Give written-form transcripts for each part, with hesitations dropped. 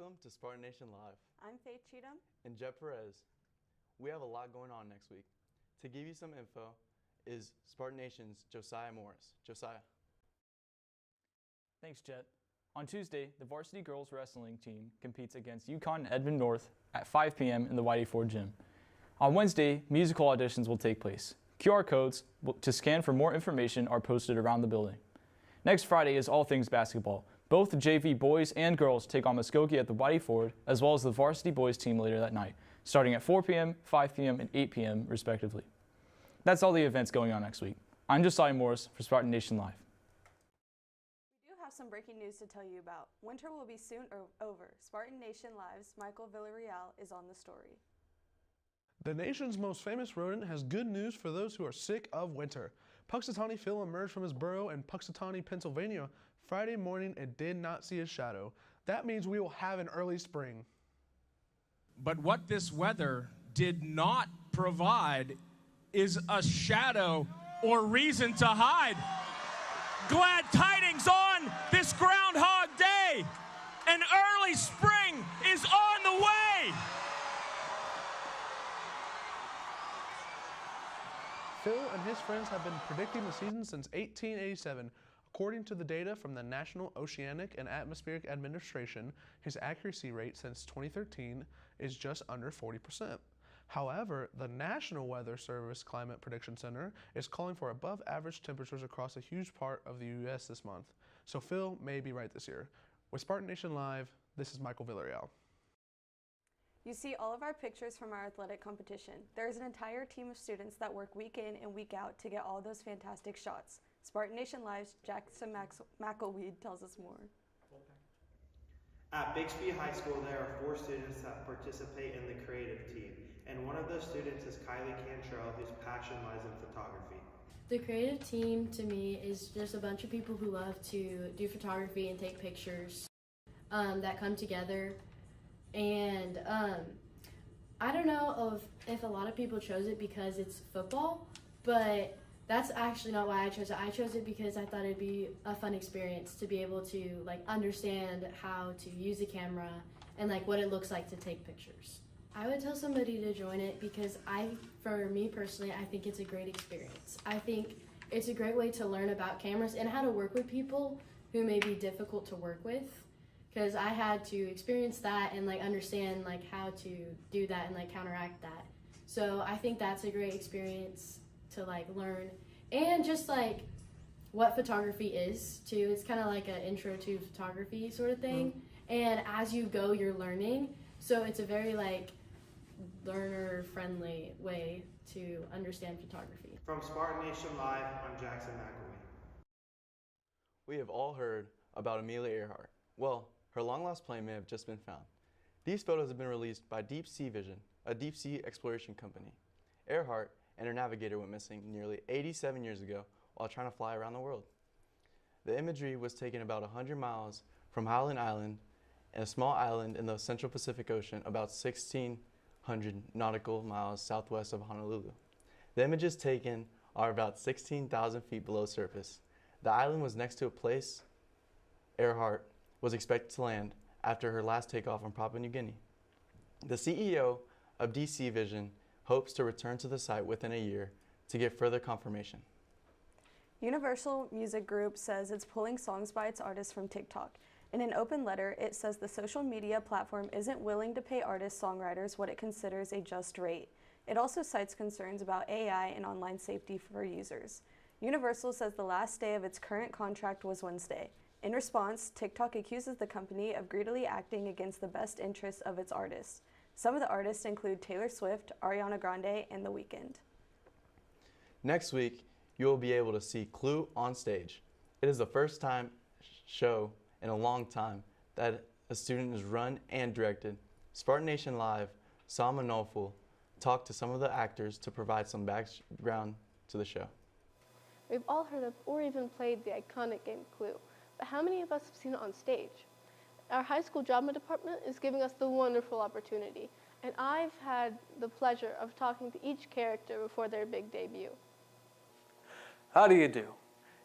Welcome to Spartan Nation Live. I'm Faith Cheatham. And Jeb Perez. We have a lot going on next week. To give you some info is Spartan Nation's Josiah Morris. Josiah. Thanks, Jet. On Tuesday, the varsity girls wrestling team competes against UConn Edmond North at 5 p.m. in the Whitey Ford Gym. On Wednesday, musical auditions will take place. QR codes to scan for more information are posted around the building. Next Friday is all things basketball. Both the JV boys and girls take on Muskogee at the Whitey Ford, as well as the varsity boys team later that night, starting at 4 p.m., 5 p.m., and 8 p.m. respectively. That's all the events going on next week. I'm Josiah Morris for Spartan Nation Live. We do have some breaking news to tell you about. Winter will be soon over. Spartan Nation Live's Michael Villarreal is on the story. The nation's most famous rodent has good news for those who are sick of winter. Puxatawny Phil emerged from his burrow in Puxatawny, Pennsylvania Friday morning and did not see a shadow. That means we will have an early spring. But what this weather did not provide is a shadow or reason to hide. Glad tidings on this Groundhog Day. An early spring is on the way. Phil and his friends have been predicting the season since 1887. According to the data from the National Oceanic and Atmospheric Administration, his accuracy rate since 2013 is just under 40%. However, the National Weather Service Climate Prediction Center is calling for above average temperatures across a huge part of the U.S. this month. So Phil may be right this year. With Spartan Nation Live, this is Michael Villarreal. You see all of our pictures from our athletic competition. There is an entire team of students that work week in and week out to get all those fantastic shots. Spartan Nation Live's Jackson McElweed tells us more. At Bixby High School, there are 4 students that participate in the creative team, and one of those students is Kylie Cantrell, whose passion lies in photography. The creative team to me is just a bunch of people who love to do photography and take pictures that come together. And I don't know if a lot of people chose it because it's football, but that's actually not why I chose it. I chose it because I thought it'd be a fun experience to be able to understand how to use a camera and what it looks like to take pictures. I would tell somebody to join it because for me personally, I think it's a great experience. I think it's a great way to learn about cameras and how to work with people who may be difficult to work with, because I had to experience that and understand how to do that and counteract that. So I think that's a great experience to learn, and just what photography is too. It's kind of like an intro to photography sort of thing. And as you go, you're learning. So it's a very learner friendly way to understand photography. From Spartan Nation Live, I'm Jackson McElweed. We have all heard about Amelia Earhart. Well, her long-lost plane may have just been found. These photos have been released by Deep Sea Vision, a deep-sea exploration company. Earhart and her navigator went missing nearly 87 years ago while trying to fly around the world. The imagery was taken about 100 miles from Howland Island, a small island in the Central Pacific Ocean, about 1,600 nautical miles southwest of Honolulu. The images taken are about 16,000 feet below surface. The island was next to a place Earhart was expected to land after her last takeoff from Papua New Guinea. The CEO of DC Vision hopes to return to the site within a year to get further confirmation. Universal Music Group says it's pulling songs by its artists from TikTok. In an open letter, it says the social media platform isn't willing to pay artist-songwriters what it considers a just rate. It also cites concerns about AI and online safety for users. Universal says the last day of its current contract was Wednesday. In response, TikTok accuses the company of greedily acting against the best interests of its artists. Some of the artists include Taylor Swift, Ariana Grande, and The Weeknd. Next week, you will be able to see Clue on stage. It is the first time show in a long time that a student is run and directed. Spartan Nation Live, Sam Anolful talked to some of the actors to provide some background to the show. We've all heard of or even played the iconic game Clue, but how many of us have seen it on stage? Our high school drama department is giving us the wonderful opportunity, and I've had the pleasure of talking to each character before their big debut. How do you do?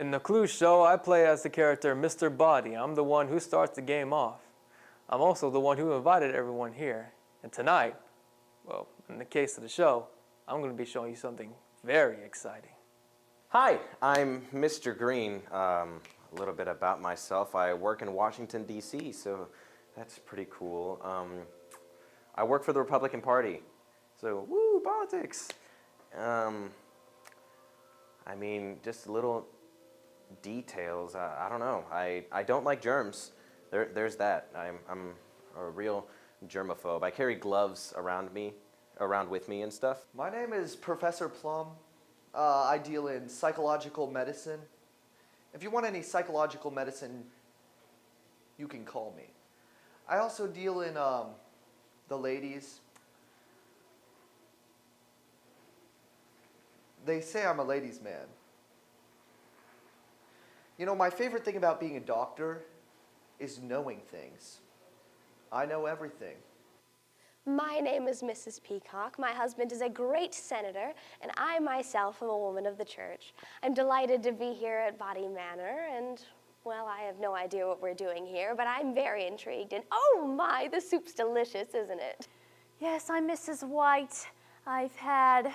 In the Clue show, I play as the character Mr. Body. I'm the one who starts the game off. I'm also the one who invited everyone here. And tonight, well, in the case of the show, I'm going to be showing you something very exciting. Hi, I'm Mr. Green. A little bit about myself. I work in Washington, D.C., so that's pretty cool. I work for the Republican Party, so woo, politics. I mean, just little details. I don't know. I don't like germs. There's that. I'm a real germaphobe. I carry gloves around with me and stuff. My name is Professor Plum. I deal in psychological medicine. If you want any psychological medicine, you can call me. I also deal in the ladies. They say I'm a ladies' man. You know, my favorite thing about being a doctor is knowing things. I know everything. My name is Mrs. Peacock. My husband is a great senator, and I myself am a woman of the church. I'm delighted to be here at Body Manor, and, well, I have no idea what we're doing here, but I'm very intrigued, and oh my, the soup's delicious, isn't it? Yes, I'm Mrs. White. I've had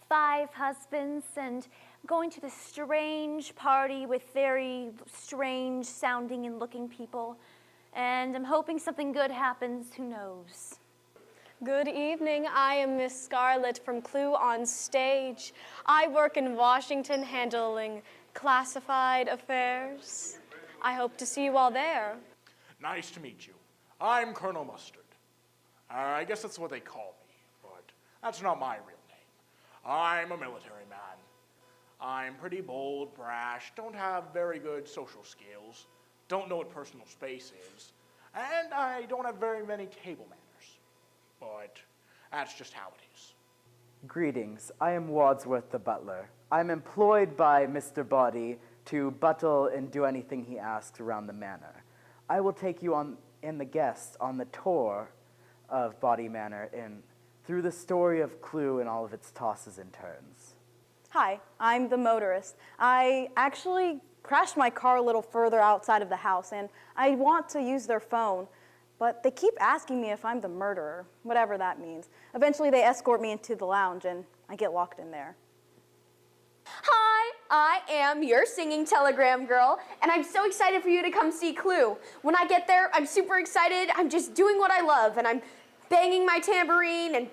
5 husbands and going to this strange party with very strange sounding and looking people. And I'm hoping something good happens, who knows. Good evening, I am Miss Scarlett from Clue on Stage. I work in Washington handling classified affairs. I hope to see you all there. Nice to meet you. I'm Colonel Mustard. I guess that's what they call me, but that's not my real name. I'm a military man. I'm pretty bold, brash, don't have very good social skills, don't know what personal space is, and I don't have very many table manners. But that's just how it is. Greetings, I am Wadsworth the butler. I'm employed by Mr. Body to buttle and do anything he asks around the manor. I will take you and the guests on the tour of Body Manor and through the story of Clue and all of its tosses and turns. Hi, I'm the motorist. I actually crashed my car a little further outside of the house, and I want to use their phone, but they keep asking me if I'm the murderer, whatever that means. Eventually, they escort me into the lounge, and I get locked in there. Hi, I am your singing telegram girl, and I'm so excited for you to come see Clue. When I get there, I'm super excited. I'm just doing what I love, and I'm banging my tambourine and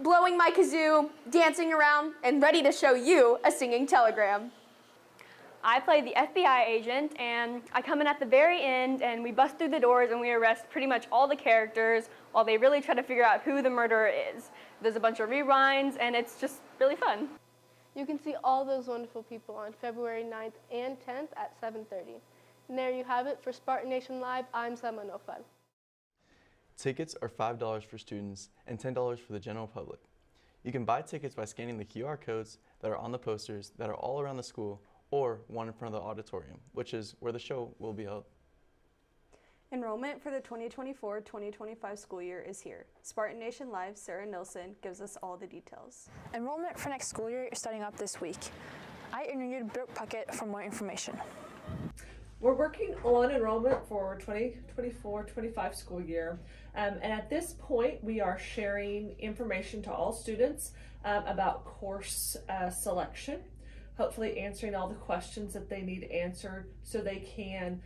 blowing my kazoo, dancing around, and ready to show you a singing telegram. I play the FBI agent, and I come in at the very end, and we bust through the doors, and we arrest pretty much all the characters while they really try to figure out who the murderer is. There's a bunch of rewinds, and it's just really fun. You can see all those wonderful people on February 9th and 10th at 7:30. And there you have it for Spartan Nation Live. I'm Selma Nofal. Tickets are $5 for students and $10 for the general public. You can buy tickets by scanning the QR codes that are on the posters that are all around the school or one in front of the auditorium, which is where the show will be held. Enrollment for the 2024-2025 school year is here. Spartan Nation Live, Sarah Nilsson gives us all the details. Enrollment for next school year is starting up this week. I interviewed Brooke Puckett for more information. We're working on enrollment for 2024-25 school year. And at this point, we are sharing information to all students about course selection, hopefully answering all the questions that they need answered so they can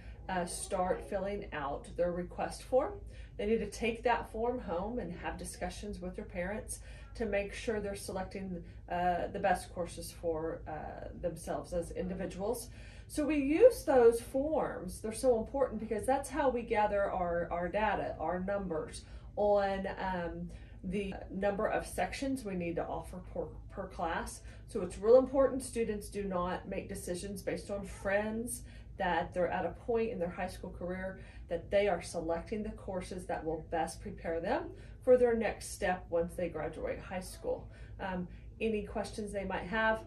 start filling out their request form. They need to take that form home and have discussions with their parents to make sure they're selecting the best courses for themselves as individuals. So we use those forms. They're so important because that's how we gather our data, our numbers on the number of sections we need to offer per class. So it's real important students do not make decisions based on friends, that they're at a point in their high school career that they are selecting the courses that will best prepare them for their next step once they graduate high school. Any questions they might have,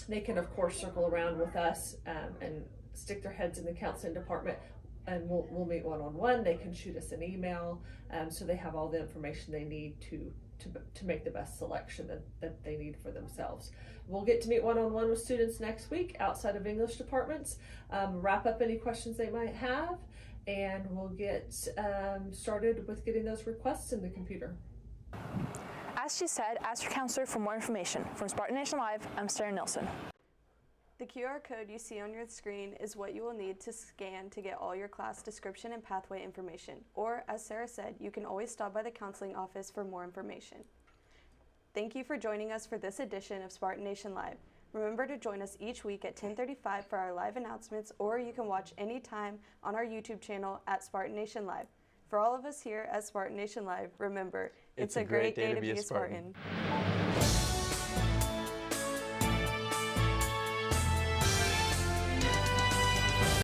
they can of course circle around with us and stick their heads in the counseling department, and we'll meet one-on-one. They can shoot us an email so they have all the information they need to make the best selection that they need for themselves. We'll get to meet one-on-one with students next week outside of English departments, wrap up any questions they might have, and we'll get started with getting those requests in the computer. As she said, ask your counselor for more information. From Spartan Nation Live, I'm Sarah Nilsson. The QR code you see on your screen is what you will need to scan to get all your class description and pathway information. Or, as Sarah said, you can always stop by the counseling office for more information. Thank you for joining us for this edition of Spartan Nation Live. Remember to join us each week at 10:35 for our live announcements, or you can watch anytime on our YouTube channel at Spartan Nation Live. For all of us here at Spartan Nation Live, remember, it's a great day to be a Spartan.